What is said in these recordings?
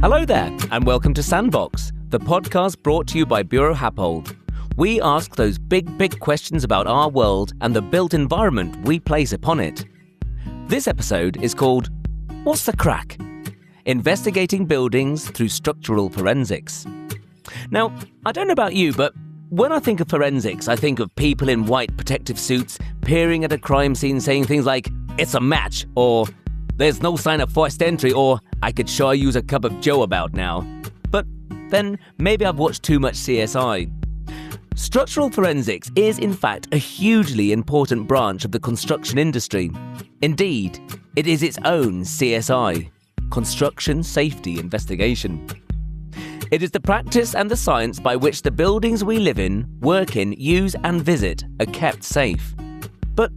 Hello there, and welcome to Sandbox, the podcast brought to you by Bureau Happold. We ask those big questions about our world and the built environment we place upon it. This episode is called What's the Crack? Investigating Buildings Through Structural Forensics. Now, I don't know about you, but when I think of forensics, I think of people in white protective suits peering at a crime scene saying things like, "It's a match," or "There's no sign of forced entry," or "I could sure use a cup of joe about now." But then maybe I've watched too much CSI. Structural forensics is in fact a hugely important branch of the construction industry. Indeed, it is its own CSI, Construction Safety Investigation. It is the practice and the science by which the buildings we live in, work in, use and visit are kept safe. But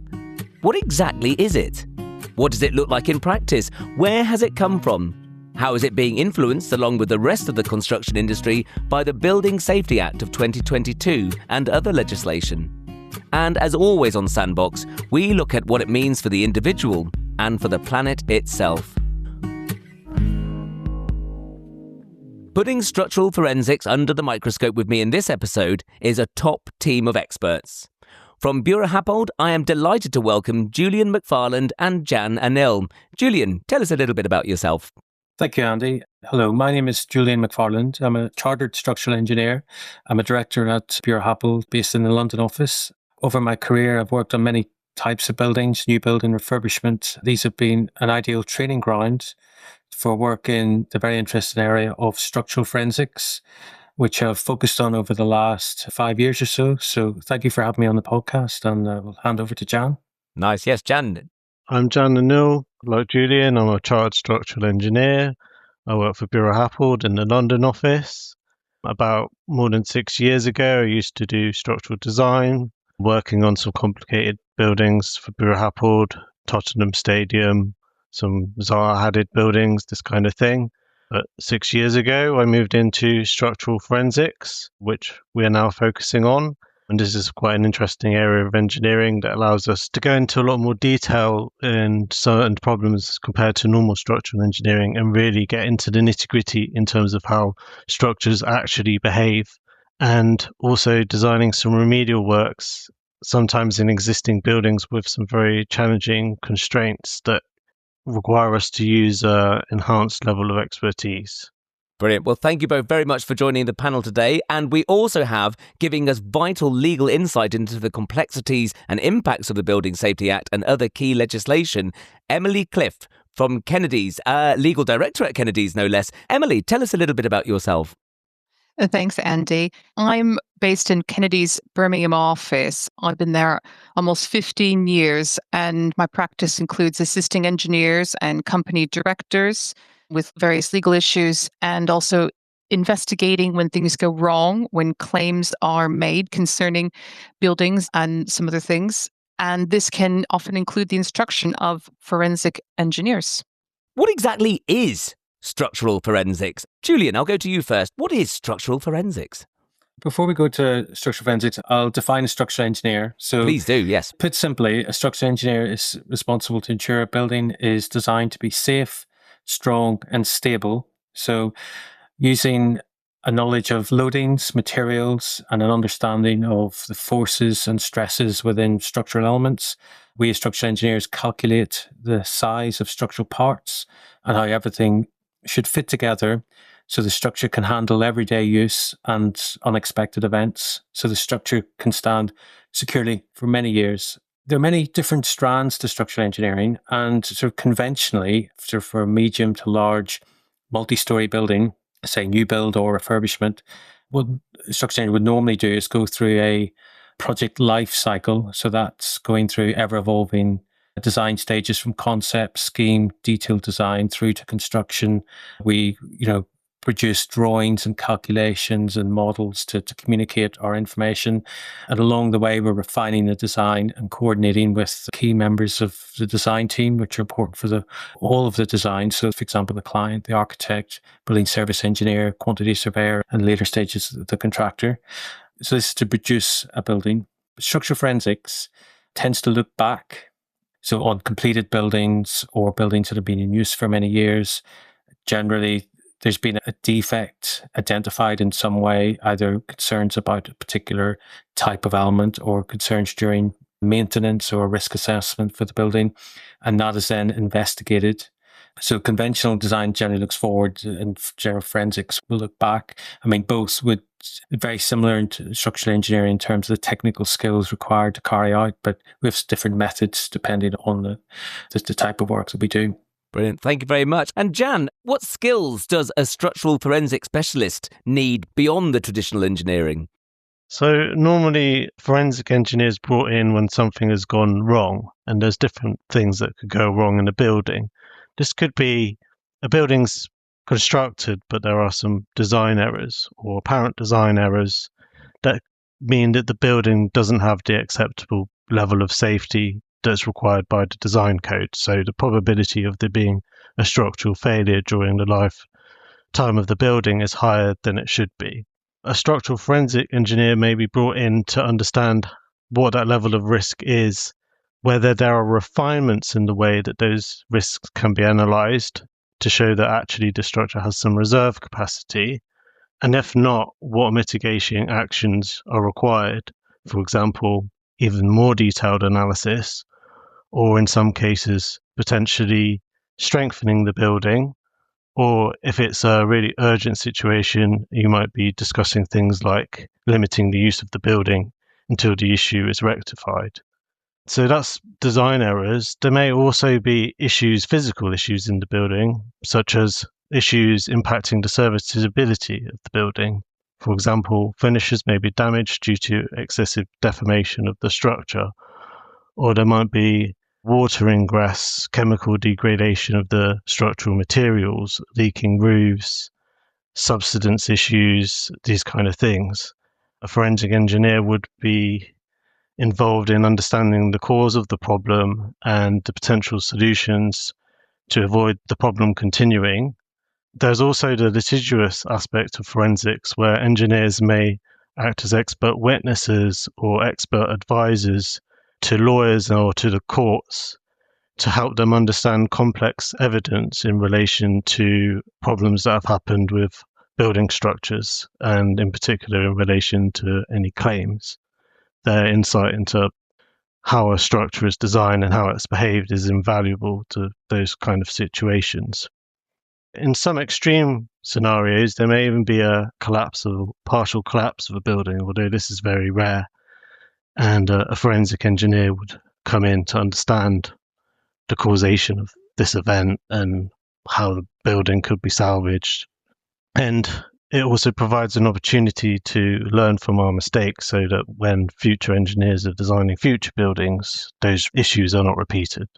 what exactly is it? What does it look like in practice? Where has it come from? How is it being influenced, along with the rest of the construction industry, by the Building Safety Act of 2022 and other legislation? And as always on Sandbox, we look at what it means for the individual and for the planet itself. Putting structural forensics under the microscope with me in this episode is a top team of experts. From Bureau Happold, I am delighted to welcome Julian McFarland and Jan Anil. Julian, tell us a little bit about yourself. Thank you, Andy. Hello, my name is Julian McFarland. I'm a chartered structural engineer. I'm a director at Bureau Happold, based in the London office. Over my career, I've worked on many types of buildings, new build and refurbishment. These have been an ideal training ground for work in the very interesting area of structural forensics, which I've focused on over the last 5 years or so. So thank you for having me on the podcast, and we'll hand over to Jan. Nice. Yes, Jan. I'm Jan Anil. Like Julian, I'm a chartered structural engineer. I work for Bureau Happold in the London office. About more than 6 years ago, I used to do structural design, working on some complicated buildings for Bureau Happold, Tottenham Stadium, some Zaha-Hadid buildings, this kind of thing. But 6 years ago, I moved into structural forensics, which we are now focusing on. And this is quite an interesting area of engineering that allows us to go into a lot more detail in certain problems compared to normal structural engineering and really get into the nitty-gritty in terms of how structures actually behave, and also designing some remedial works, sometimes in existing buildings with some very challenging constraints that require us to use an enhanced level of expertise. Brilliant. Well, thank you both very much for joining the panel today. And we also have, giving us vital legal insight into the complexities and impacts of the Building Safety Act and other key legislation, Emily Cliff from Kennedy's, legal director at Kennedy's, no less. Emily, tell us a little bit about yourself. Thanks, Andy. I'm based in Kennedy's Birmingham office. I've been there almost 15 years, and my practice includes assisting engineers and company directors with various legal issues, and also investigating when things go wrong, when claims are made concerning buildings and some other things. And this can often include the instruction of forensic engineers. What exactly is structural forensics? Julian, I'll go to you first. What is structural forensics? Before we go to structural forensics, I'll define a structural engineer. So, please do, yes. Put simply, a structural engineer is responsible to ensure a building is designed to be safe, strong and stable. So using a knowledge of loadings, materials, and an understanding of the forces and stresses within structural elements, we as structural engineers calculate the size of structural parts and how everything should fit together so the structure can handle everyday use and unexpected events, so the structure can stand securely for many years. There are many different strands to structural engineering, and sort of conventionally, for a medium to large multi-story building, say new build or refurbishment, what structural engineering would normally do is go through a project life cycle. So that's going through ever-evolving design stages from concept, scheme, detailed design through to construction. We, produce drawings and calculations and models to communicate our information. And along the way, we're refining the design and coordinating with key members of the design team, which are important for all of the design. So, for example, the client, the architect, building service engineer, quantity surveyor, and later stages, the contractor. So this is to produce a building. Structural forensics tends to look back. So on completed buildings or buildings that have been in use for many years, generally there's been a defect identified in some way, either concerns about a particular type of element or concerns during maintenance or risk assessment for the building, and that is then investigated. So conventional design generally looks forward and general forensics will look back. I mean, both would very similar to structural engineering in terms of the technical skills required to carry out, but we have different methods depending on the type of work that we do. Brilliant. Thank you very much. And Jan, what skills does a structural forensic specialist need beyond the traditional engineering? So normally forensic engineers brought in when something has gone wrong, and there's different things that could go wrong in a building. This could be a building's constructed, but there are some design errors or apparent design errors that mean that the building doesn't have the acceptable level of safety that's required by the design code. So the probability of there being a structural failure during the lifetime of the building is higher than it should be. A structural forensic engineer may be brought in to understand what that level of risk is, whether there are refinements in the way that those risks can be analysed to show that actually the structure has some reserve capacity, and if not, what mitigation actions are required. For example, even more detailed analysis, or in some cases, potentially strengthening the building, or if it's a really urgent situation, you might be discussing things like limiting the use of the building until the issue is rectified. So that's design errors. There may also be issues, physical issues in the building, such as issues impacting the serviceability of the building. For example, finishes may be damaged due to excessive deformation of the structure, or there might be water ingress, chemical degradation of the structural materials, leaking roofs, subsidence issues, these kind of things. A forensic engineer would be involved in understanding the cause of the problem and the potential solutions to avoid the problem continuing. There's also the litigious aspect of forensics, where engineers may act as expert witnesses or expert advisors to lawyers or to the courts to help them understand complex evidence in relation to problems that have happened with building structures, and in particular in relation to any claims. Their insight into how a structure is designed and how it's behaved is invaluable to those kind of situations. In some extreme scenarios, there may even be a partial collapse of a building, although this is very rare. And a forensic engineer would come in to understand the causation of this event and how the building could be salvaged. And it also provides an opportunity to learn from our mistakes so that when future engineers are designing future buildings, those issues are not repeated.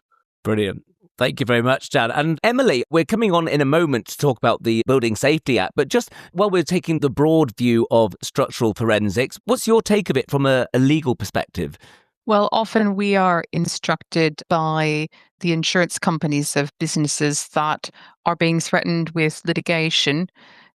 Brilliant. Thank you very much, Jan. And Emily, we're coming on in a moment to talk about the Building Safety Act, but just while we're taking the broad view of structural forensics, what's your take of it from a legal perspective? Well, often we are instructed by the insurance companies of businesses that are being threatened with litigation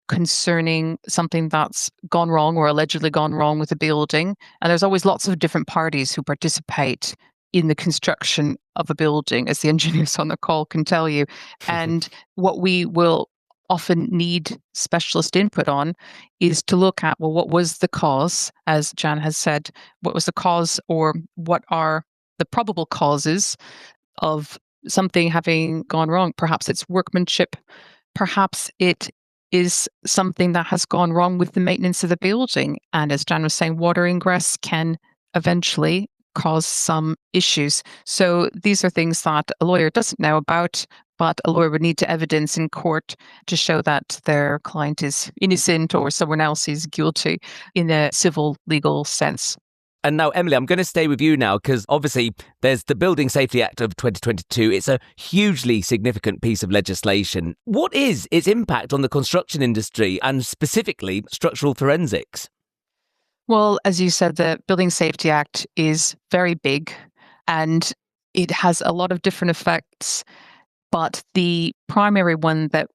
concerning something that's gone wrong or allegedly gone wrong with a building. And there's always lots of different parties who participate in the construction of a building, as the engineers on the call can tell you. And what we will often need specialist input on is to look at, well, what was the cause, as Jan has said, what was the cause, or what are the probable causes of something having gone wrong? Perhaps it's workmanship, perhaps it is something that has gone wrong with the maintenance of the building. And as Jan was saying, water ingress can eventually cause some issues. So these are things that a lawyer doesn't know about, but a lawyer would need to evidence in court to show that their client is innocent or someone else is guilty in a civil legal sense. And now, Emily, I'm going to stay with you now because obviously there's the Building Safety Act of 2022. It's a hugely significant piece of legislation. What is its impact on the construction industry and specifically structural forensics? Well, as you said, the Building Safety Act is very big and it has a lot of different effects. But the primary one that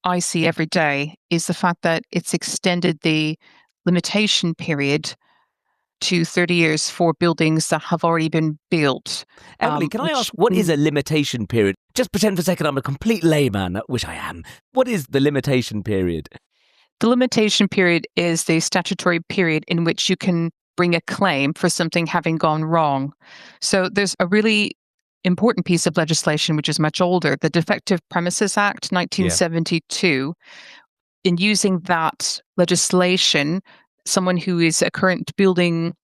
I see every day is the fact that it's extended the limitation period to 30 years for buildings that have already been built. Emily, can I ask, what is a limitation period? Just pretend for a second I'm a complete layman, which I am. What is the limitation period? The limitation period is the statutory period in which you can bring a claim for something having gone wrong. So there's a really important piece of legislation which is much older, the Defective Premises Act 1972. In using that legislation, someone who is a current building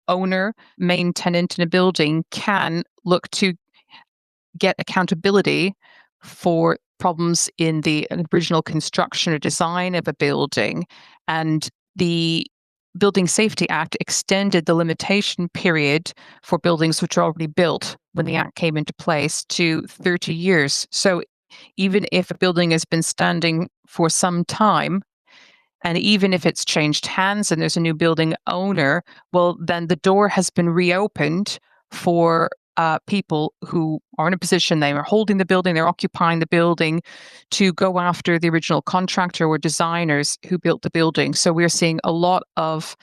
owner, main tenant in a building, can look to get accountability for problems in the original construction or design of a building. And the Building Safety Act extended the limitation period for buildings which are already built when the Act came into place to 30 years. So even if a building has been standing for some time, and even if it's changed hands and there's a new building owner, well, then the door has been reopened for people who are in a position, they are holding the building, they're occupying the building, to go after the original contractor or designers who built the building. So we're seeing a lot of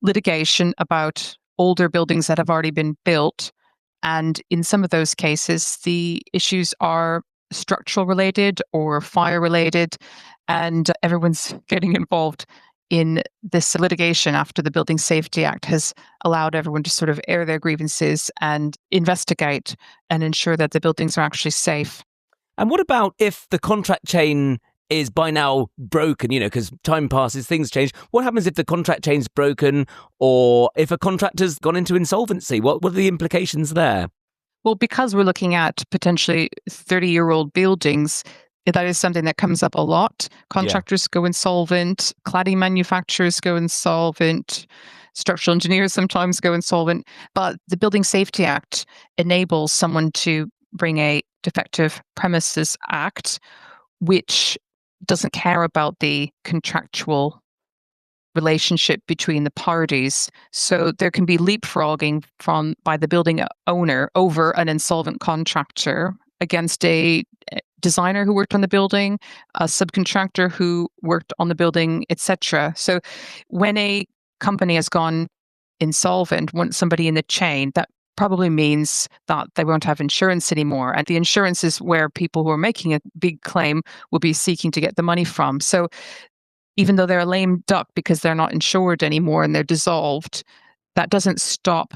litigation about older buildings that have already been built. And in some of those cases, the issues are structural related or fire related, and everyone's getting involved in this litigation after the Building Safety Act has allowed everyone to sort of air their grievances and investigate and ensure that the buildings are actually safe. And what about if the contract chain is by now broken, because time passes, things change. What happens if the contract chain's broken, or if a contractor's gone into insolvency? What are the implications there? Well, because we're looking at potentially 30-year-old buildings, that is something that comes up a lot. Contractors go insolvent, cladding manufacturers go insolvent, structural engineers sometimes go insolvent. But the Building Safety Act enables someone to bring a Defective Premises Act, which doesn't care about the contractual relationship between the parties. So there can be leapfrogging by the building owner over an insolvent contractor against a designer who worked on the building, a subcontractor who worked on the building, etc. So when a company has gone insolvent, once somebody in the chain, that probably means that they won't have insurance anymore. And the insurance is where people who are making a big claim will be seeking to get the money from. So even though they're a lame duck because they're not insured anymore and they're dissolved, that doesn't stop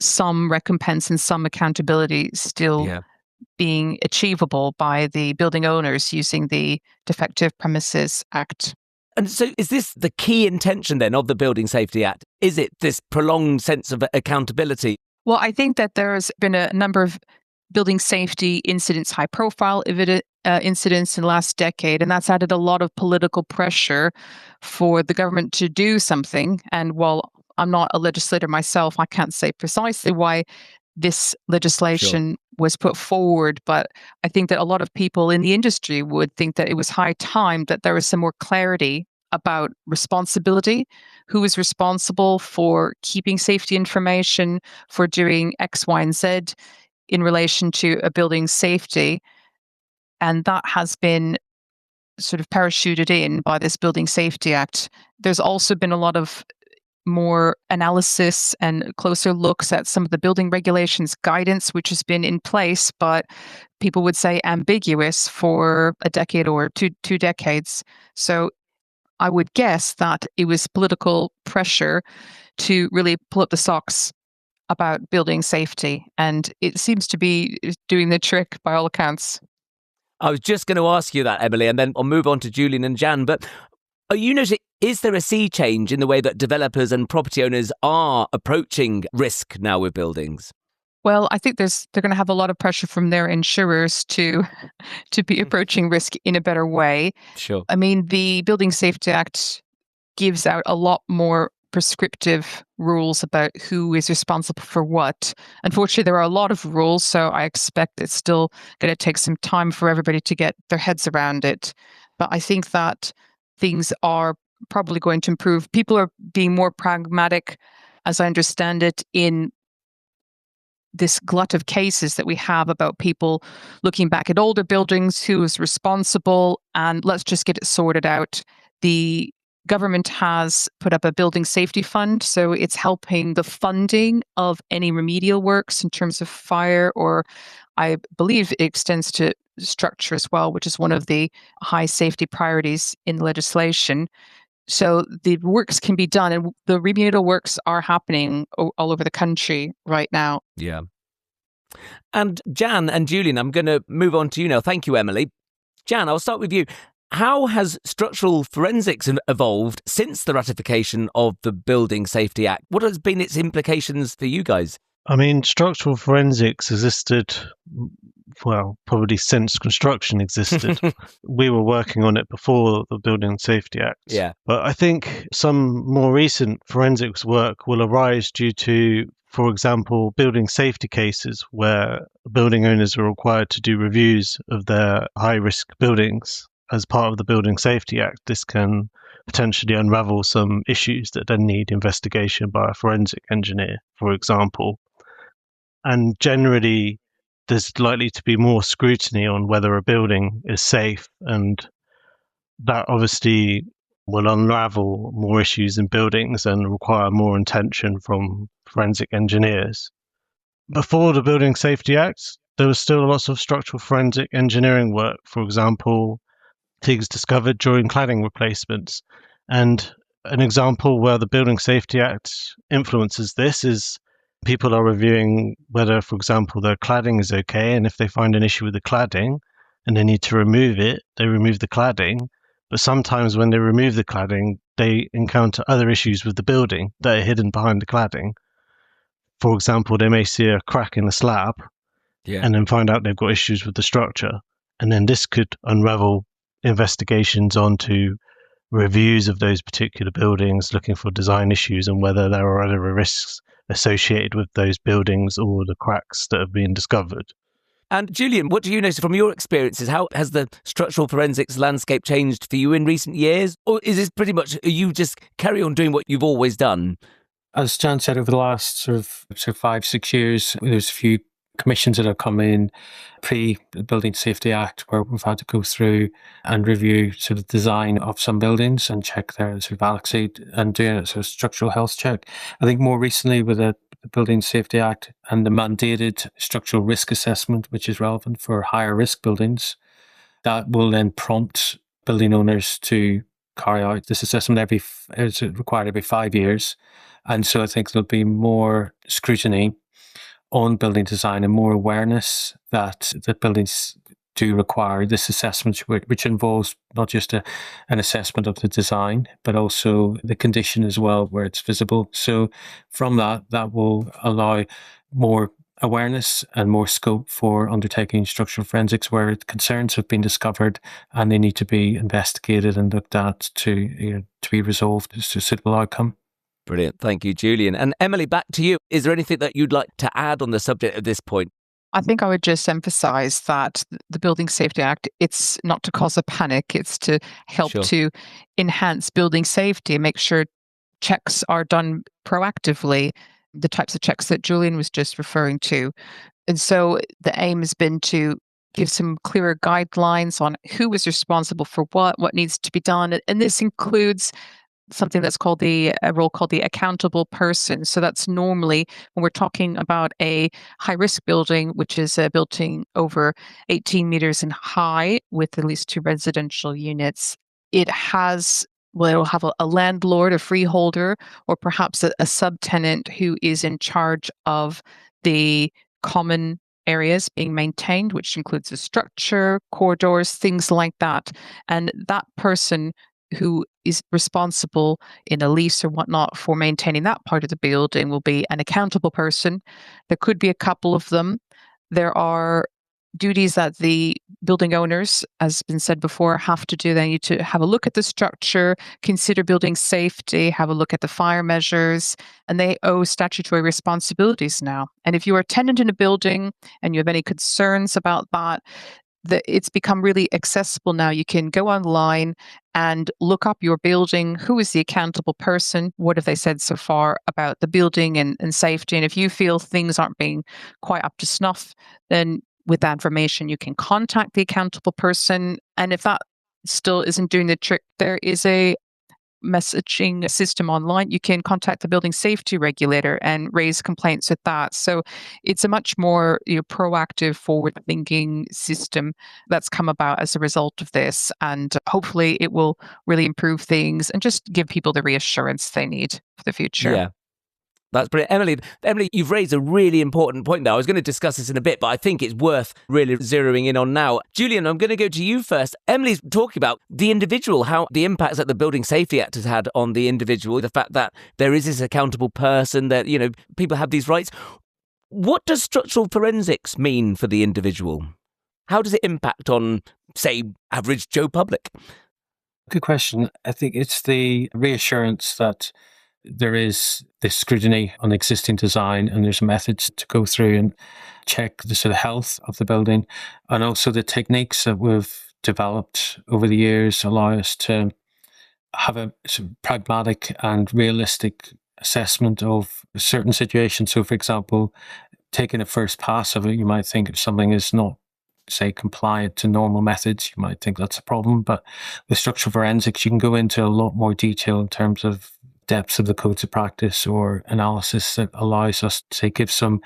some recompense and some accountability still being achievable by the building owners using the Defective Premises Act. And so is this the key intention then of the Building Safety Act? Is it this prolonged sense of accountability? Well, I think that there's been a number of building safety incidents, high-profile incidents in the last decade, and that's added a lot of political pressure for the government to do something. And while I'm not a legislator myself, I can't say precisely why this legislation was put forward, but I think that a lot of people in the industry would think that it was high time that there was some more clarity about responsibility, who is responsible for keeping safety information, for doing X, Y, and Z in relation to a building's safety. And that has been sort of parachuted in by this Building Safety Act. There's also been a lot of more analysis and closer looks at some of the building regulations guidance, which has been in place, but people would say ambiguous for a decade or two decades. So I would guess that it was political pressure to really pull up the socks about building safety. And it seems to be doing the trick by all accounts. I was just going to ask you that, Emily, and then I'll move on to Julian and Jan. But are you noticing, is there a sea change in the way that developers and property owners are approaching risk now with buildings? Well, I think they're going to have a lot of pressure from their insurers to be approaching risk in a better way. Sure. I mean, the Building Safety Act gives out a lot more prescriptive rules about who is responsible for what. Unfortunately, there are a lot of rules, so I expect it's still going to take some time for everybody to get their heads around it. But I think that things are probably going to improve. People are being more pragmatic, as I understand it, in this glut of cases that we have about people looking back at older buildings, who is responsible, and let's just get it sorted out. The government has put up a building safety fund. So it's helping the funding of any remedial works in terms of fire, or I believe it extends to structure as well, which is one of the high safety priorities in the legislation. So the works can be done, and the remedial works are happening all over the country right now. Yeah. And Jan and Julian, I'm going to move on to you now. Thank you, Emily. Jan, I'll start with you. How has structural forensics evolved since the ratification of the Building Safety Act? What has been its implications for you guys? I mean, structural forensics existed, well, probably since construction existed. We were working on it before the Building Safety Act. Yeah. But I think some more recent forensics work will arise due to, for example, building safety cases where building owners are required to do reviews of their high-risk buildings. As part of the Building Safety Act, this can potentially unravel some issues that then need investigation by a forensic engineer, for example. And generally, there's likely to be more scrutiny on whether a building is safe, and that obviously will unravel more issues in buildings and require more attention from forensic engineers. Before the Building Safety Act, there was still lots of structural forensic engineering work, for example, things discovered during cladding replacements. And an example where the Building Safety Act influences this is people are reviewing whether, for example, their cladding is okay, and if they find an issue with the cladding and they need to remove it, they remove the cladding. But sometimes when they remove the cladding, they encounter other issues with the building that are hidden behind the cladding. For example, they may see a crack in the slab and then find out they've got issues with the structure. And then this could unravel investigations onto reviews of those particular buildings, looking for design issues and whether there are other risks associated with those buildings or the cracks that have been discovered. And Julian, what do you notice from your experiences? How has the structural forensics landscape changed for you in recent years? Or is this pretty much, you just carry on doing what you've always done? As Jan said, over the last sort of 5-6 years, there's a few commissions that have come in pre-Building Safety Act where we've had to go through and review sort of design of some buildings and check their sort of adequacy and doing a sort of structural health check. I think more recently with the Building Safety Act and the mandated structural risk assessment, which is relevant for higher risk buildings, that will then prompt building owners to carry out this assessment it's required every 5 years. And so I think there'll be more scrutiny on building design and more awareness that buildings do require this assessment, which involves not just an assessment of the design, but also the condition as well, where it's visible. So from that will allow more awareness and more scope for undertaking structural forensics where concerns have been discovered and they need to be investigated and looked at to be resolved to a suitable outcome. Brilliant. Thank you, Julian. And Emily, back to you. Is there anything that you'd like to add on the subject at this point? I think I would just emphasize that the Building Safety Act, it's not to cause a panic, it's to help to enhance building safety and make sure checks are done proactively, the types of checks that Julian was just referring to. And so the aim has been to give some clearer guidelines on who is responsible for what needs to be done. And this includes something that's called a role called the accountable person. So that's normally when we're talking about a high risk building, which is a building over 18 meters in high with at least 2 residential units. It'll have a landlord, a freeholder, or perhaps a subtenant who is in charge of the common areas being maintained, which includes the structure, corridors, things like that. And that person who is responsible in a lease or whatnot for maintaining that part of the building will be an accountable person. There could be a couple of them. There are duties that the building owners, as has been said before, have to do. They need to have a look at the structure, consider building safety, have a look at the fire measures, and they owe statutory responsibilities now. And if you are a tenant in a building and you have any concerns about that, it's become really accessible now. You can go online and look up your building. Who is the accountable person? What have they said so far about the building and safety? And if you feel things aren't being quite up to snuff, then with that information, you can contact the accountable person. And if that still isn't doing the trick, there is a messaging system online, you can contact the building safety regulator and raise complaints with that. So it's a much more proactive, forward-thinking system that's come about as a result of this. And hopefully it will really improve things and just give people the reassurance they need for the future. Yeah. That's brilliant. Emily, you've raised a really important point there. I was going to discuss this in a bit, but I think it's worth really zeroing in on now. Julian, I'm going to go to you first. Emily's talking about the individual, how the impacts that the Building Safety Act has had on the individual, the fact that there is this accountable person, that, people have these rights. What does structural forensics mean for the individual? How does it impact on, say, average Joe public? Good question. I think it's the reassurance that there is this scrutiny on existing design and there's methods to go through and check the sort of health of the building, and also the techniques that we've developed over the years allow us to have a sort of pragmatic and realistic assessment of certain situations. So, for example, taking a first pass of it, you might think if something is not, say, compliant to normal methods, you might think that's a problem. But with structural forensics, you can go into a lot more detail in terms of depths of the codes of practice or analysis that allows us to give some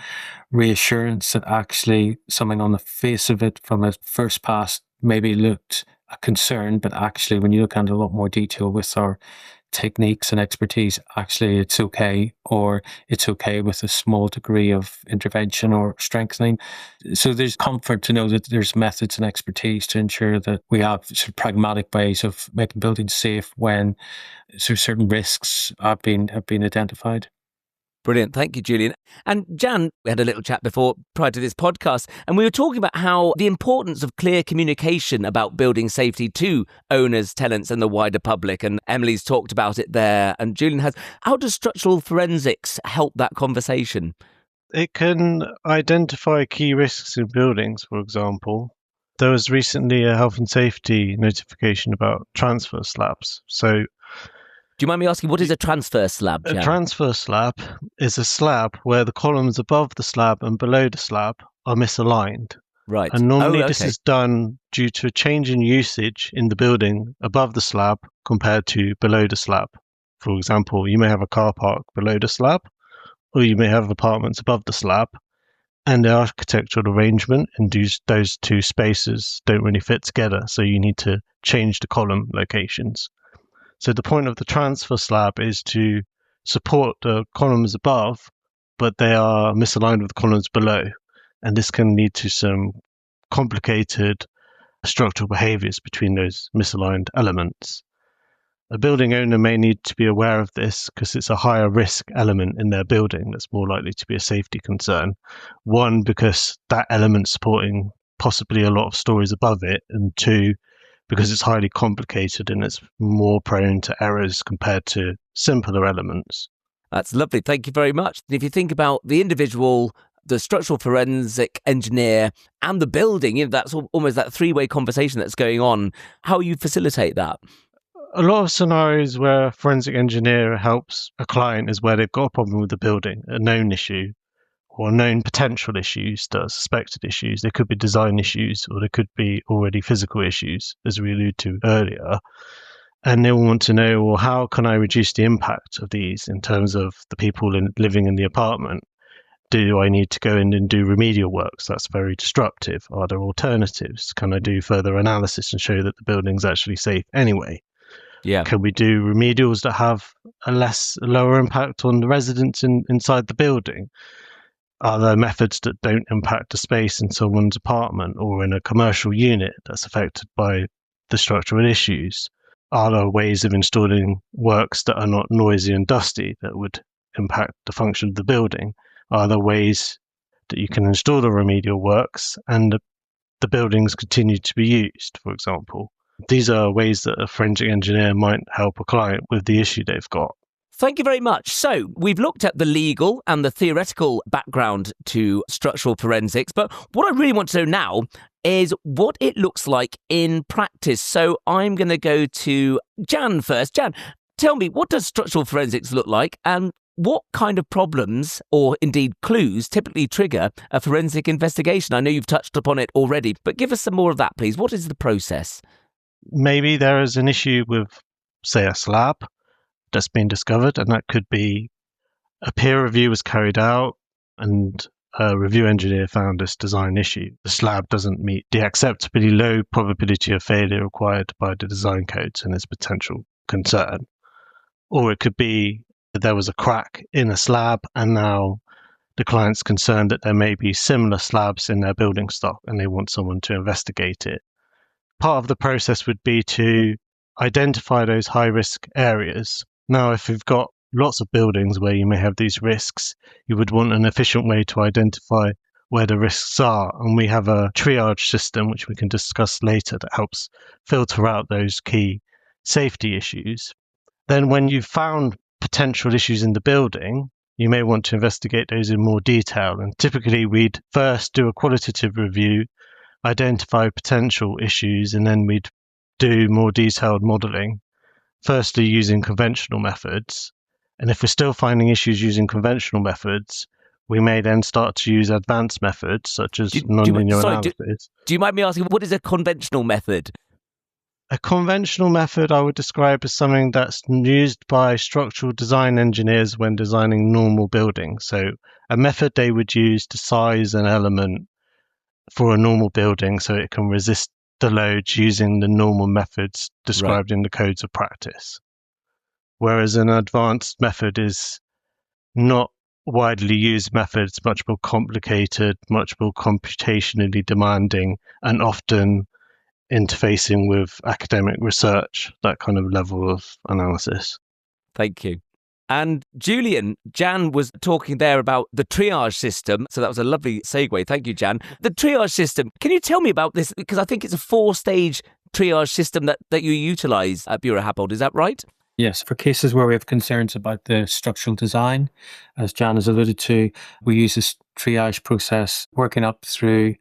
reassurance that actually something on the face of it from a first pass maybe looked a concern, but actually when you look into a lot more detail with our techniques and expertise, actually it's okay, or it's okay with a small degree of intervention or strengthening. So there's comfort to know that there's methods and expertise to ensure that we have sort of pragmatic ways of making buildings safe when sort of certain risks have been identified. Brilliant. Thank you, Julian. And Jan, we had a little chat prior to this podcast, and we were talking about how the importance of clear communication about building safety to owners, tenants, and the wider public. And Emily's talked about it there, and Julian has. How does structural forensics help that conversation? It can identify key risks in buildings, for example. There was recently a health and safety notification about transfer slabs. So do you mind me asking, what is a transfer slab, Jan? A transfer slab is a slab where the columns above the slab and below the slab are misaligned. Right. And normally this is done due to a change in usage in the building above the slab compared to below the slab. For example, you may have a car park below the slab, or you may have apartments above the slab, and the architectural arrangement in those two spaces don't really fit together, so you need to change the column locations. So the point of the transfer slab is to support the columns above, but they are misaligned with the columns below. And this can lead to some complicated structural behaviors between those misaligned elements. A building owner may need to be aware of this because it's a higher risk element in their building that's more likely to be a safety concern. One, because that element's supporting possibly a lot of stories above it, and two, because it's highly complicated and it's more prone to errors compared to simpler elements. That's lovely. Thank you very much. If you think about the individual, the structural forensic engineer, and the building, that's almost that three-way conversation that's going on. How you facilitate that? A lot of scenarios where a forensic engineer helps a client is where they've got a problem with the building, a known issue, or known potential issues that are suspected issues. They could be design issues, or they could be already physical issues, as we alluded to earlier. And they will want to know, well, how can I reduce the impact of these in terms of the people living in the apartment? Do I need to go in and do remedial works? That's very destructive. Are there alternatives? Can I do further analysis and show that the building's actually safe anyway? Yeah. Can we do remedials that have a lower impact on the residents inside the building? Are there methods that don't impact the space in someone's apartment or in a commercial unit that's affected by the structural issues? Are there ways of installing works that are not noisy and dusty that would impact the function of the building? Are there ways that you can install the remedial works and the buildings continue to be used, for example? These are ways that a forensic engineer might help a client with the issue they've got. Thank you very much. So we've looked at the legal and the theoretical background to structural forensics, but what I really want to know now is what it looks like in practice. So I'm going to go to Jan first. Jan, tell me, what does structural forensics look like, and what kind of problems or indeed clues typically trigger a forensic investigation? I know you've touched upon it already, but give us some more of that, please. What is the process? Maybe there is an issue with, say, a slab. that's been discovered, and that could be a peer review was carried out and a review engineer found this design issue. The slab doesn't meet the acceptably low probability of failure required by the design codes and is potential concern. Or it could be that there was a crack in a slab and now the client's concerned that there may be similar slabs in their building stock and they want someone to investigate it. Part of the process would be to identify those high risk areas. Now, if you've got lots of buildings where you may have these risks, you would want an efficient way to identify where the risks are. And we have a triage system, which we can discuss later, that helps filter out those key safety issues. Then when you've found potential issues in the building, you may want to investigate those in more detail. And typically we'd first do a qualitative review, identify potential issues, and then we'd do more detailed modeling, firstly using conventional methods. And if we're still finding issues using conventional methods, we may then start to use advanced methods such as nonlinear analysis. Do you mind me asking, what is a conventional method? A conventional method I would describe as something that's used by structural design engineers when designing normal buildings. So a method they would use to size an element for a normal building so it can resist the loads using the normal methods described in the codes of practice. Whereas an advanced method is not widely used method. It's much more complicated, much more computationally demanding, and often interfacing with academic research, that kind of level of analysis. Thank you. And Julian, Jan was talking there about the triage system. So that was a lovely segue. Thank you, Jan. The triage system, can you tell me about this? Because I think it's a 4-stage triage system that you utilise at Buro Happold. Is that right? Yes, for cases where we have concerns about the structural design, as Jan has alluded to, we use this triage process working up to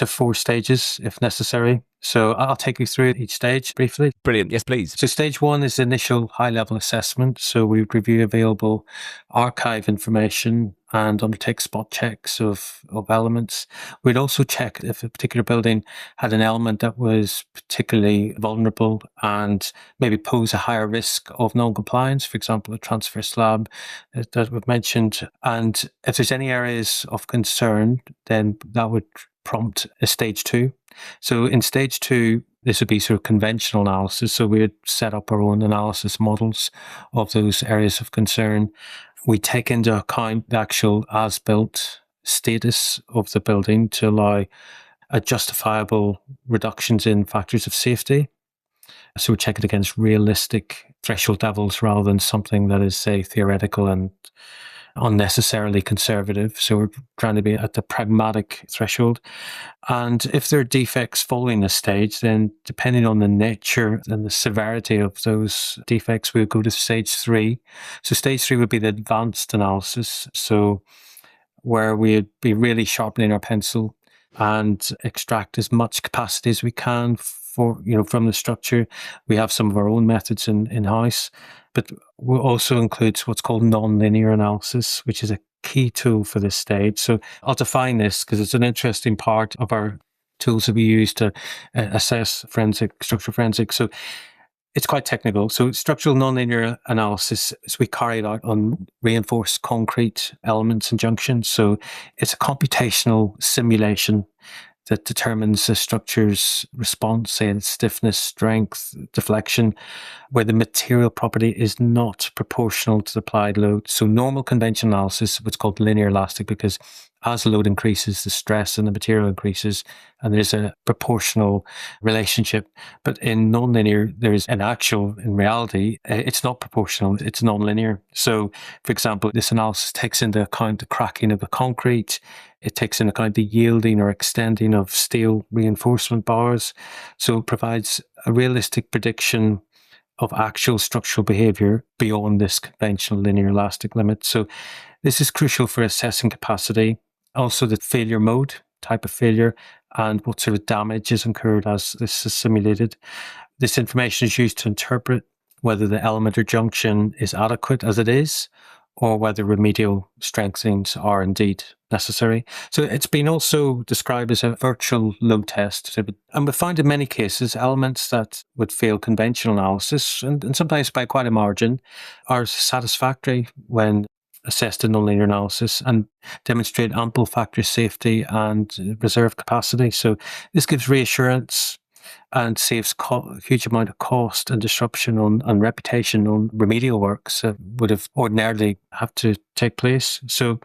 4 stages if necessary. So I'll take you through each stage briefly. Brilliant. Yes, please. So stage 1 is the initial high-level assessment. So we review available archive information and undertake spot checks of elements. We'd also check if a particular building had an element that was particularly vulnerable and maybe pose a higher risk of non-compliance, for example, a transfer slab that we've mentioned. And if there's any areas of concern, then that would prompt a stage 2. So in stage 2, this would be sort of conventional analysis. So we would set up our own analysis models of those areas of concern. We take into account the actual as-built status of the building to allow a justifiable reductions in factors of safety. So we check it against realistic threshold levels rather than something that is, say, theoretical and unnecessarily conservative. So we're trying to be at the pragmatic threshold. And if there are defects following this stage, then depending on the nature and the severity of those defects, we'll go to stage 3. So stage 3 would be the advanced analysis. So where we'd be really sharpening our pencil and extract as much capacity as we can from the structure. We have some of our own methods in-house, but we also includes what's called non-linear analysis, which is a key tool for this stage. So I'll define this because it's an interesting part of our tools that we use to assess structural forensics. So it's quite technical. So structural nonlinear analysis is we carry it out on reinforced concrete elements and junctions. So it's a computational simulation that determines the structure's response, say its stiffness, strength, deflection, where the material property is not proportional to the applied load. So normal conventional analysis, what's called linear elastic, because as the load increases, the stress in the material increases, and there's a proportional relationship. But in nonlinear, there is in reality, it's not proportional, it's nonlinear. So, for example, this analysis takes into account the cracking of the concrete, it takes into account the yielding or extending of steel reinforcement bars. So it provides a realistic prediction of actual structural behavior beyond this conventional linear elastic limit. So this is crucial for assessing capacity, also the failure mode, type of failure, and what sort of damage is incurred as this is simulated. This information is used to interpret whether the element or junction is adequate as it is, or whether remedial strengthenings are indeed necessary. So it's been also described as a virtual load test. And we find in many cases elements that would fail conventional analysis, and sometimes by quite a margin, are satisfactory when assessed in nonlinear analysis and demonstrate ample factory safety and reserve capacity. So this gives reassurance and saves a huge amount of cost and disruption and reputation on remedial works that would have ordinarily have to take place. So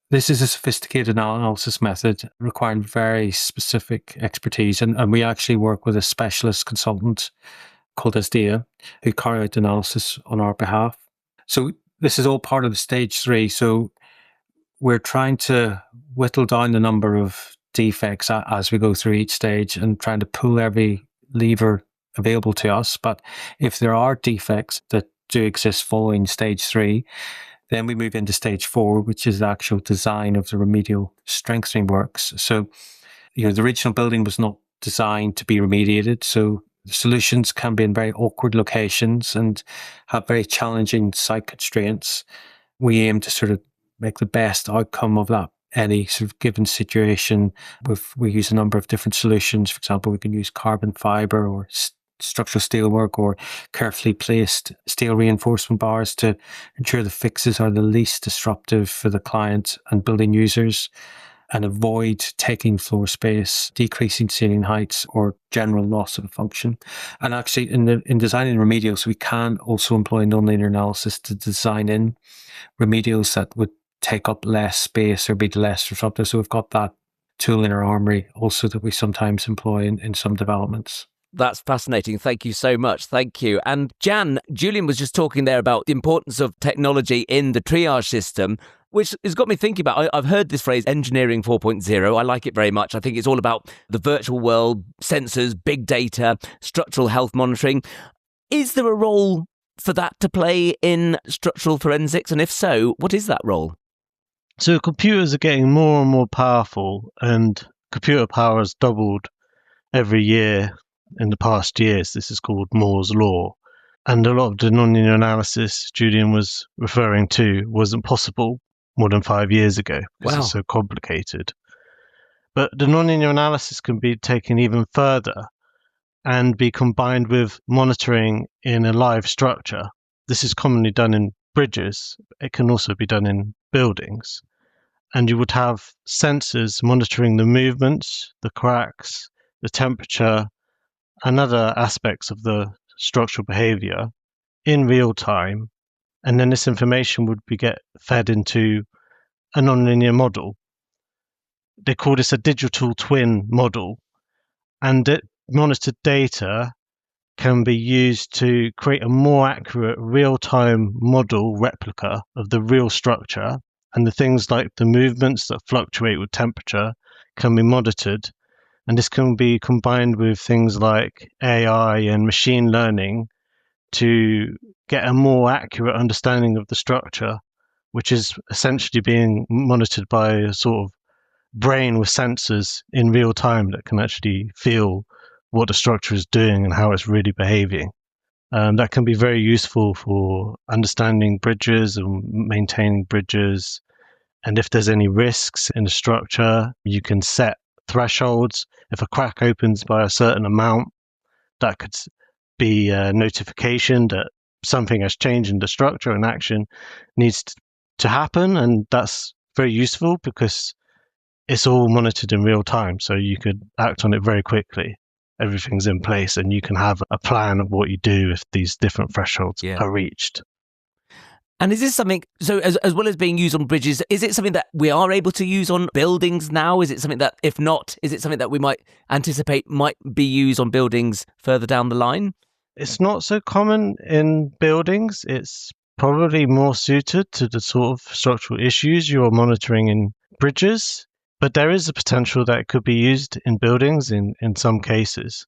this is a sophisticated analysis method requiring very specific expertise. And we actually work with a specialist consultant called SDA who carry out analysis on our behalf. So this is all part of the stage 3. So we're trying to whittle down the number of defects as we go through each stage and trying to pull every lever available to us. But if there are defects that do exist following stage 3, then we move into stage 4, which is the actual design of the remedial strengthening works. So, the original building was not designed to be remediated. So the solutions can be in very awkward locations and have very challenging site constraints. We aim to sort of make the best outcome of that any sort of given situation. We use a number of different solutions. For example, we can use carbon fibre or structural steelwork or carefully placed steel reinforcement bars to ensure the fixes are the least disruptive for the client and building users, and avoid taking floor space, decreasing ceiling heights, or general loss of function. And actually, in designing remedials, we can also employ nonlinear analysis to design in remedials that would take up less space or be less disruptive. So we've got that tool in our armory also that we sometimes employ in some developments. That's fascinating. Thank you so much. Thank you. And Julian was just talking there about the importance of technology in the triage system, which has got me thinking about, I've heard this phrase, engineering 4.0. I like it very much. I think it's all about the virtual world, sensors, big data, structural health monitoring. Is there a role for that to play in structural forensics? And if so, what is that role? So computers are getting more and more powerful, and computer power has doubled every year in the past years. This is called Moore's Law. And a lot of the nonlinear analysis Julian was referring to wasn't possible more than 5 years ago because it's so complicated. But the nonlinear analysis can be taken even further and be combined with monitoring in a live structure. This is commonly done in bridges. It can also be done in buildings. And you would have sensors monitoring the movements, the cracks, the temperature, and other aspects of the structural behavior in real time. And then this information would get fed into a nonlinear model. They call this a digital twin model. And it monitored data can be used to create a more accurate real-time model replica of the real structure, and the things like the movements that fluctuate with temperature can be monitored. And this can be combined with things like AI and machine learning to get a more accurate understanding of the structure, which is essentially being monitored by a sort of brain with sensors in real time that can actually feel what the structure is doing and how it's really behaving. That can be very useful for understanding bridges and maintaining bridges. And if there's any risks in the structure, you can set thresholds. If a crack opens by a certain amount, that could be a notification that something has changed in the structure and action needs to happen. And that's very useful because it's all monitored in real time. So you could act on it very quickly. Everything's in place and you can have a plan of what you do if these different thresholds are reached. And is this something, so as well as being used on bridges, is it something that we are able to use on buildings now? Is it something that, if not, is it something that we might anticipate might be used on buildings further down the line? It's not so common in buildings. It's probably more suited to the sort of structural issues you're monitoring in bridges. But there is a potential that it could be used in buildings in some cases.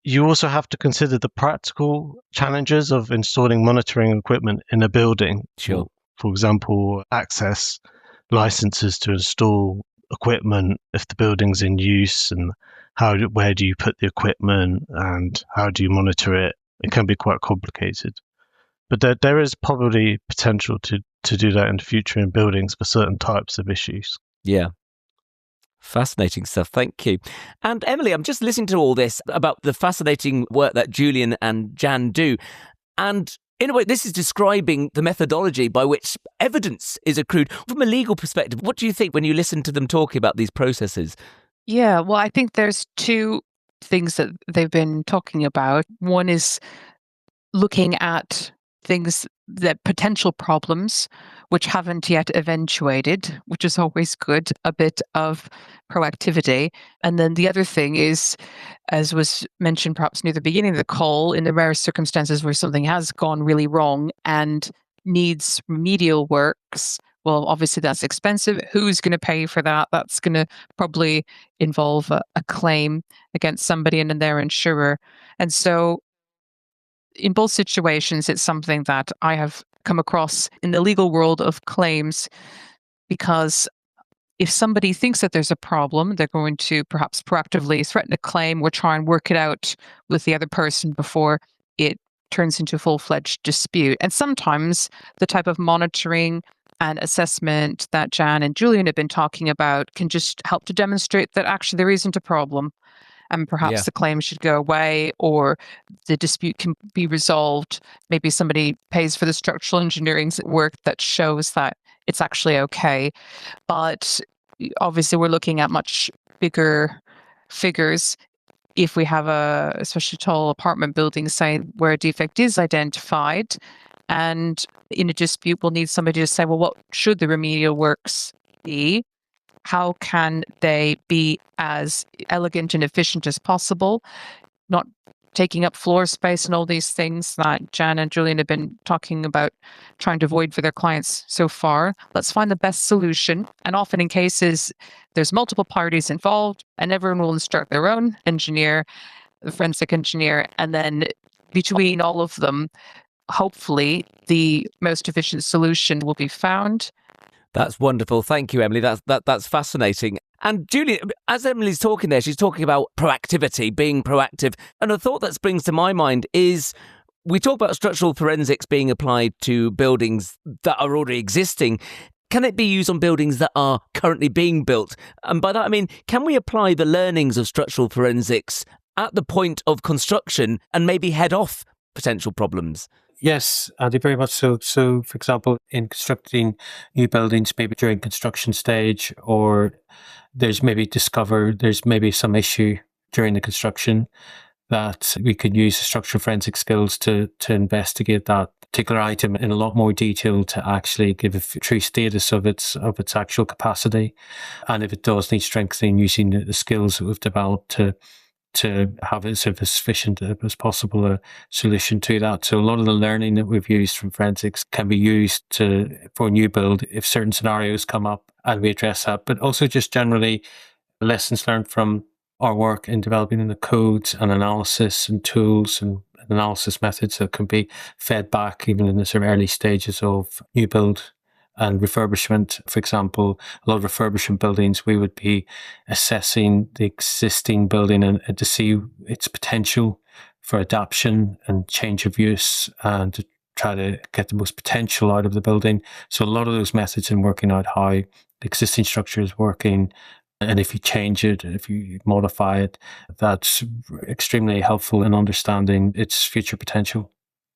You also have to consider the practical challenges of installing monitoring equipment in a building. Sure. For example, access licenses to install equipment if the building's in use, and where do you put the equipment and how do you monitor it? It can be quite complicated. But there is probably potential to to do that in the future in buildings for certain types of issues. Yeah. Fascinating stuff. Thank you. And Emily, I'm just listening to all this about the fascinating work that Julian and Jan do. And in a way, this is describing the methodology by which evidence is accrued. From a legal perspective, what do you think when you listen to them talking about these processes? Yeah, well, I think there's two things that they've been talking about. One is looking at things that potential problems which haven't yet eventuated, which is always good, a bit of proactivity. And then the other thing is, as was mentioned perhaps near the beginning of the call, in the rare circumstances where something has gone really wrong and needs remedial works, well, obviously that's expensive. Who's going to pay for that? That's going to probably involve a claim against somebody and then their insurer. And so in both situations, it's something that I have come across in the legal world of claims, because if somebody thinks that there's a problem, they're going to perhaps proactively threaten a claim or try and work it out with the other person before it turns into a full-fledged dispute. And sometimes the type of monitoring and assessment that Jan and Julian have been talking about can just help to demonstrate that actually there isn't a problem. And perhaps the claim should go away or the dispute can be resolved. Maybe somebody pays for the structural engineering work that shows that it's actually okay. But obviously we're looking at much bigger figures. If we have a especially tall apartment building, say, where a defect is identified, and in a dispute we'll need somebody to say, well, what should the remedial works be? How can they be as elegant and efficient as possible, not taking up floor space and all these things that Jan and Julian have been talking about trying to avoid for their clients so far? Let's find the best solution. And often in cases, there's multiple parties involved and everyone will instruct their own engineer, the forensic engineer, and then between all of them, hopefully the most efficient solution will be found. That's wonderful. Thank you, Emily. That's fascinating. And Julian, as Emily's talking there, she's talking about proactivity, being proactive. And a thought that springs to my mind is we talk about structural forensics being applied to buildings that are already existing. Can it be used on buildings that are currently being built? And by that, I mean, can we apply the learnings of structural forensics at the point of construction and maybe head off potential problems? Yes, Andy, very much so. So, for example, in constructing new buildings, maybe during construction stage, or there's maybe some issue during the construction, that we could use the structural forensic skills to investigate that particular item in a lot more detail to actually give a true status of its actual capacity. And if it does need strengthening, using the skills that we've developed to have as efficient as possible a solution to that. So a lot of the learning that we've used from forensics can be used for a new build if certain scenarios come up and we address that. But also just generally lessons learned from our work in developing the codes and analysis and tools and analysis methods that can be fed back even in the sort of early stages of new build and refurbishment. For example, a lot of refurbishment buildings, we would be assessing the existing building and to see its potential for adaptation and change of use and to try to get the most potential out of the building. So a lot of those methods in working out how the existing structure is working, and if you change it, if you modify it, that's extremely helpful in understanding its future potential.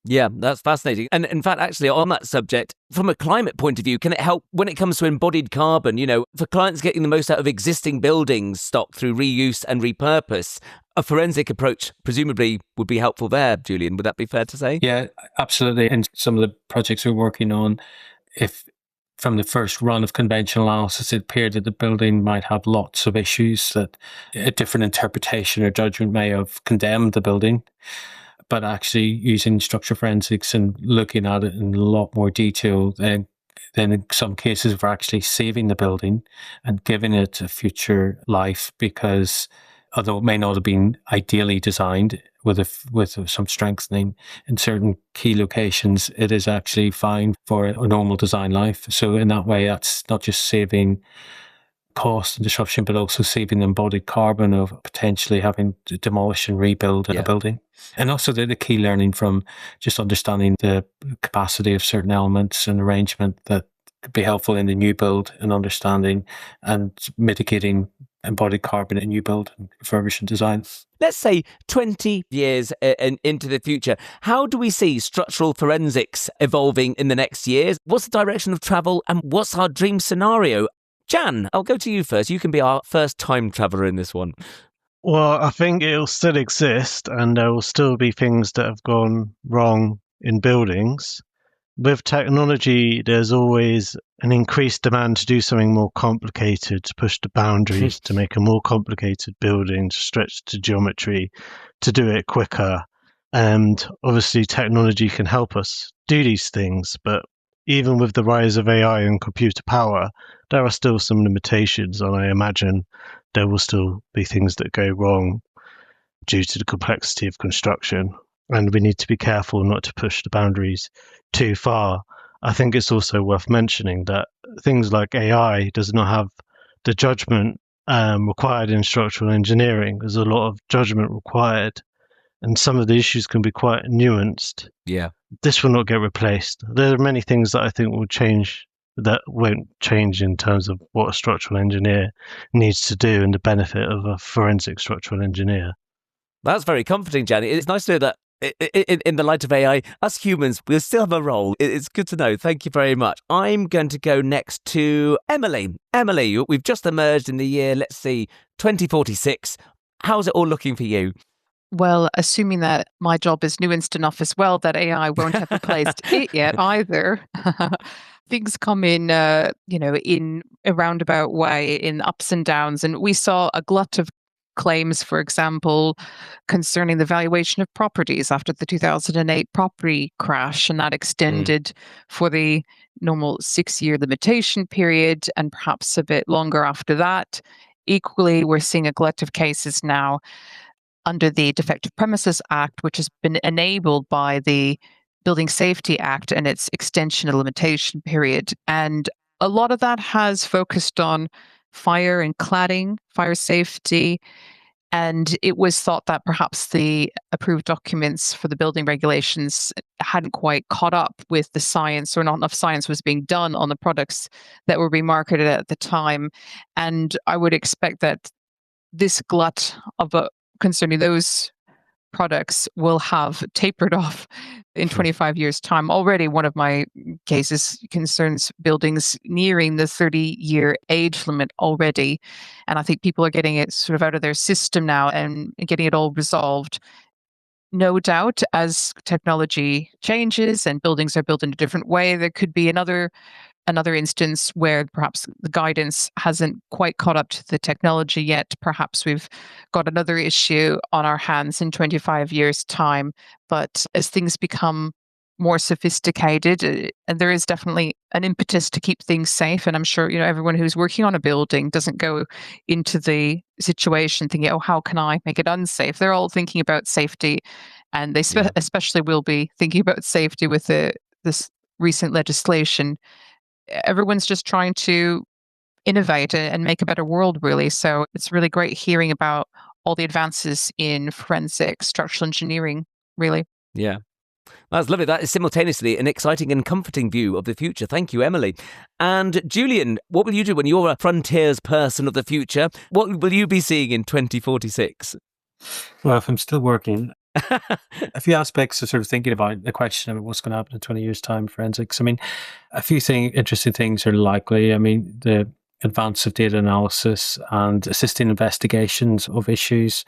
Yeah, that's fascinating. And in fact, actually, on that subject, from a climate point of view, can it help when it comes to embodied carbon? You know, for clients getting the most out of existing buildings stock through reuse and repurpose, a forensic approach presumably would be helpful there, Julian. Would that be fair to say? Yeah, absolutely. And some of the projects we're working on, if from the first run of conventional analysis, it appeared that the building might have lots of issues that a different interpretation or judgment may have condemned the building. But actually using structural forensics and looking at it in a lot more detail, then in some cases we're actually saving the building and giving it a future life, because although it may not have been ideally designed with some strengthening in certain key locations, it is actually fine for a normal design life. So in that way, that's not just saving cost and disruption, but also saving the embodied carbon of potentially having to demolish and rebuild a building. And also the key learning from just understanding the capacity of certain elements and arrangement that could be helpful in the new build and understanding and mitigating embodied carbon in new build and refurbishment design. Let's say 20 years into the future, how do we see structural forensics evolving in the next years? What's the direction of travel and what's our dream scenario? Jan, I'll go to you first. You can be our first time traveller in this one. Well, I think it'll still exist and there will still be things that have gone wrong in buildings. With technology, there's always an increased demand to do something more complicated, to push the boundaries, to make a more complicated building, to stretch the geometry, to do it quicker. And obviously, technology can help us do these things. But even with the rise of AI and computer power, there are still some limitations. And I imagine there will still be things that go wrong due to the complexity of construction. And we need to be careful not to push the boundaries too far. I think it's also worth mentioning that things like AI does not have the judgment required in structural engineering. There's a lot of judgment required, and some of the issues can be quite nuanced. Yeah. This will not get replaced. There are many things that I think will change that won't change in terms of what a structural engineer needs to do and the benefit of a forensic structural engineer. That's very comforting, Jenny. It's nice to know that in the light of AI, us humans, we'll still have a role. It's good to know. Thank you very much. I'm going to go next to Emily. Emily, we've just emerged in the year, let's see, 2046. How's it all looking for you? Well, assuming that my job is nuanced enough as well that AI won't have replaced it yet either. Things come in, in a roundabout way, in ups and downs. And we saw a glut of claims, for example, concerning the valuation of properties after the 2008 property crash, and that extended for the normal 6-year limitation period and perhaps a bit longer after that. Equally, we're seeing a glut of cases now under the Defective Premises Act, which has been enabled by the Building Safety Act and its extension of limitation period. And a lot of that has focused on fire and cladding, fire safety. And it was thought that perhaps the approved documents for the building regulations hadn't quite caught up with the science, or not enough science was being done on the products that were being marketed at the time. And I would expect that this glut of concerning those products will have tapered off in 25 years' time. Already, one of my cases concerns buildings nearing the 30-year age limit already. And I think people are getting it sort of out of their system now and getting it all resolved. No doubt, as technology changes and buildings are built in a different way, there could be another instance where perhaps the guidance hasn't quite caught up to the technology yet. Perhaps we've got another issue on our hands in 25 years' time. But as things become more sophisticated, and there is definitely an impetus to keep things safe. And I'm sure, everyone who's working on a building doesn't go into the situation thinking, oh, how can I make it unsafe? They're all thinking about safety. And they especially will be thinking about safety with this recent legislation. Everyone's just trying to innovate and make a better world, really. So it's really great hearing about all the advances in forensic structural engineering, really. Yeah. That's lovely. That is simultaneously an exciting and comforting view of the future. Thank you, Emily. And Julian, what will you do when you're a frontiers person of the future? What will you be seeing in 2046? Well, if I'm still working, a few aspects of sort of thinking about the question of what's going to happen in 20 years' time, forensics. I mean, a few interesting things are likely. I mean, the advance of data analysis and assisting investigations of issues,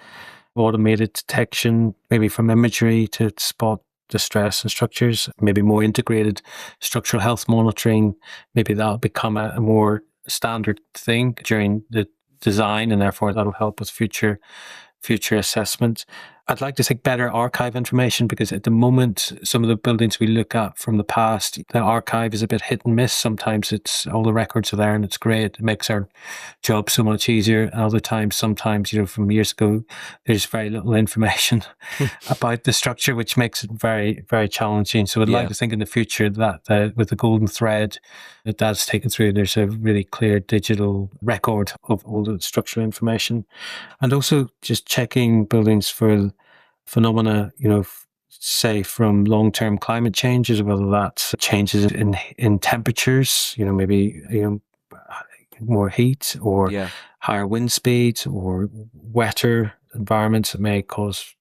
automated detection, maybe from imagery to spot distress in structures, maybe more integrated structural health monitoring. Maybe that'll become a more standard thing during the design, and therefore that'll help with future assessment. I'd like to think better archive information, because at the moment, some of the buildings we look at from the past, the archive is a bit hit and miss. Sometimes it's all the records are there and it's great. It makes our job so much easier. And other times, sometimes, from years ago, there's very little information about the structure, which makes it very, very challenging. So I'd like to think in the future that with the golden thread that's taken through, there's a really clear digital record of all the structural information. And also just checking buildings for phenomena, say from long-term climate changes, whether that's changes in temperatures, maybe more heat or higher wind speeds or wetter environments that may cause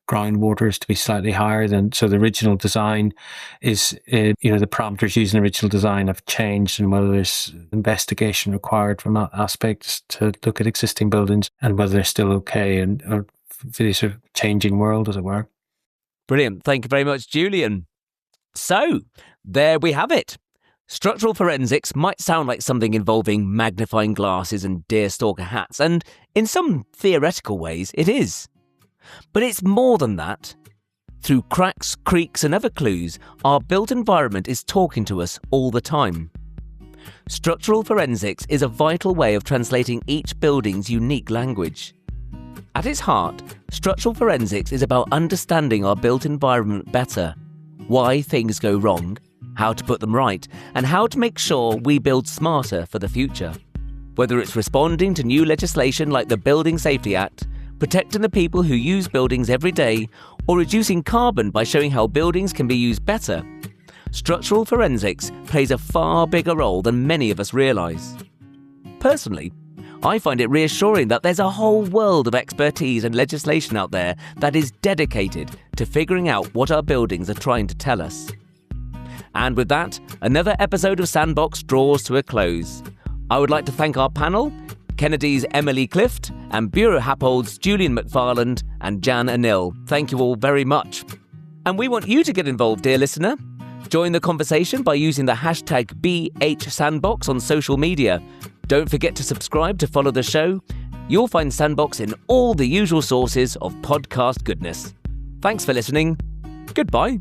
groundwaters to be slightly higher than. So the original design is, the parameters used in the original design have changed, and whether there's investigation required from that aspect to look at existing buildings and whether they're still okay or for this sort of changing world, as it were. Brilliant. Thank you very much, Julian. So, there we have it. Structural forensics might sound like something involving magnifying glasses and deerstalker hats, and in some theoretical ways, it is. But it's more than that. Through cracks, creaks, and other clues, our built environment is talking to us all the time. Structural forensics is a vital way of translating each building's unique language. At its heart, structural forensics is about understanding our built environment better, why things go wrong, how to put them right, and how to make sure we build smarter for the future. Whether it's responding to new legislation like the Building Safety Act, protecting the people who use buildings every day, or reducing carbon by showing how buildings can be used better, structural forensics plays a far bigger role than many of us realise. Personally, I find it reassuring that there's a whole world of expertise and legislation out there that is dedicated to figuring out what our buildings are trying to tell us. And with that, another episode of Sandbox draws to a close. I would like to thank our panel, Kennedy's Emily Clift and Bureau Happold's Julian McFarland and Jan Anil. Thank you all very much. And we want you to get involved, dear listener. Join the conversation by using the hashtag #BHSandbox on social media. Don't forget to subscribe to follow the show. You'll find Sandbox in all the usual sources of podcast goodness. Thanks for listening. Goodbye.